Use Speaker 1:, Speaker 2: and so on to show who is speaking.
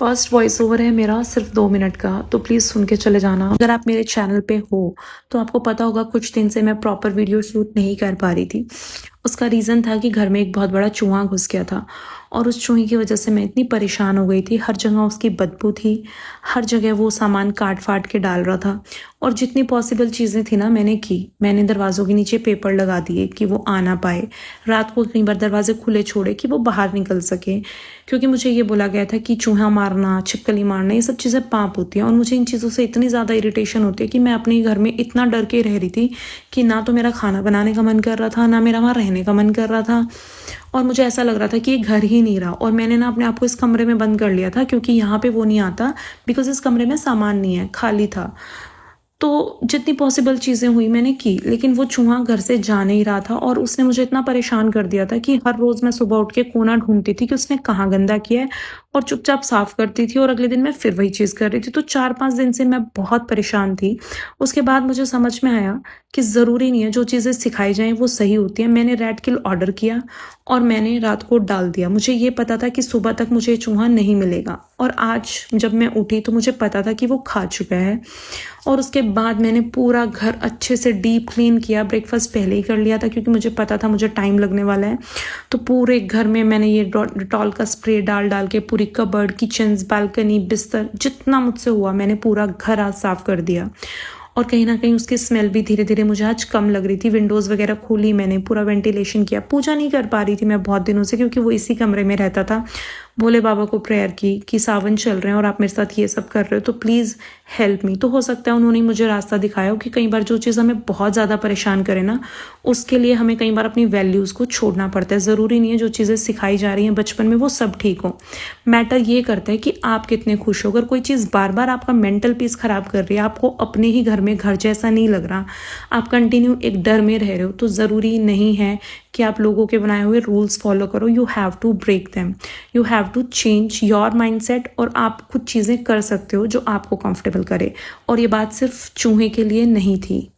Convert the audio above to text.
Speaker 1: First voice over है मेरा सिर्फ 2 मिनट का, तो प्लीज़ सुन के चले जाना। अगर आप मेरे चैनल पे हो तो आपको पता होगा कुछ दिन से मैं प्रॉपर वीडियो शूट नहीं कर पा रही थी। उसका रीज़न था कि घर में एक बहुत बड़ा चूहा घुस गया था और उस चूहे की वजह से मैं इतनी परेशान हो गई थी। हर जगह उसकी बदबू थी, हर जगह वो सामान काट-फाट के डाल रहा था और जितनी पॉसिबल चीज़ें थी ना मैंने की। मैंने दरवाज़ों के नीचे पेपर लगा दिए कि वो आ ना पाए। रात को कई बार दरवाज़े खुले छोड़े कि वो बाहर निकल सके, क्योंकि मुझे ये बोला गया था कि चूहा मारना, छिपकली मारना ये सब चीज़ें पाप होती हैं और मुझे इन चीज़ों से इतनी ज़्यादा इरिटेशन होती है कि मैं अपने घर में इतना डर के रह रही थी कि ना तो मेरा खाना बनाने का मन कर रहा था, ना मेरा वहाँ रहने का मन कर रहा था और मुझे ऐसा लग रहा था कि ये घर ही नहीं रहा। और मैंने ना अपने आप को इस कमरे में बंद कर लिया था क्योंकि यहाँ पे वो नहीं आता, बिकॉज़ इस कमरे में सामान नहीं है, खाली था। तो जितनी पॉसिबल चीज़ें हुई मैंने की, लेकिन वो चूहा घर से जा नहीं रहा था और उसने मुझे इतना परेशान कर दिया था कि हर रोज़ मैं सुबह उठ के कोना ढूँढती थी कि उसने कहाँ गंदा किया है और चुपचाप साफ़ करती थी और अगले दिन मैं फिर वही चीज़ कर रही थी। तो 4-5 दिन से मैं बहुत परेशान थी। उसके बाद मुझे समझ में आया कि ज़रूरी नहीं है जो चीज़ें सिखाई जाएँ वो सही होती हैं। मैंने रैट किल ऑर्डर किया और मैंने रात को डाल दिया। मुझे ये पता था कि सुबह तक मुझे ये चूहा नहीं मिलेगा और आज जब मैं उठी तो मुझे पता था कि वो खा चुका है। और उसके बाद मैंने पूरा घर अच्छे से डीप क्लीन किया। ब्रेकफास्ट पहले ही कर लिया था क्योंकि मुझे पता था मुझे टाइम लगने वाला है। तो पूरे घर में मैंने ये डेटॉल का स्प्रे डाल डाल के पूरी कबर्ड, किचन्स, बालकनी, बिस्तर जितना मुझसे हुआ मैंने पूरा घर आज साफ कर दिया। और कहीं न कहीं उसकी स्मेल भी धीरे-धीरे मुझे आज कम लग रही थी। विंडोज़ वगैरह खोली मैंने, पूरा वेंटिलेशन किया। पूजा नहीं कर पा रही थी मैं बहुत दिनों से क्योंकि वो इसी कमरे में रहता था। भोले बाबा को प्रेयर की कि सावन चल रहे हैं और आप मेरे साथ ये सब कर रहे हो तो प्लीज़ हेल्प मी। तो हो सकता है उन्होंने मुझे रास्ता दिखाया हो कि कई बार जो चीज़ हमें बहुत ज़्यादा परेशान करे ना, उसके लिए हमें कई बार अपनी वैल्यूज़ को छोड़ना पड़ता है। ज़रूरी नहीं है जो चीज़ें सिखाई जा रही हैं बचपन में वो सब ठीक हो। मैटर ये करता है कि आप कितने खुश हो। अगर कोई चीज़ बार-बार आपका मेंटल पीस ख़राब कर रही है, आपको अपने ही घर में घर जैसा नहीं लग रहा, आप कंटिन्यू एक डर में रह रहे हो, तो ज़रूरी नहीं है कि आप लोगों के बनाए हुए रूल्स फॉलो करो। You have to break them, you have to change your mindset और आप कुछ चीज़ें कर सकते हो जो आपको कंफर्टेबल करे। और ये बात सिर्फ चूहे के लिए नहीं थी।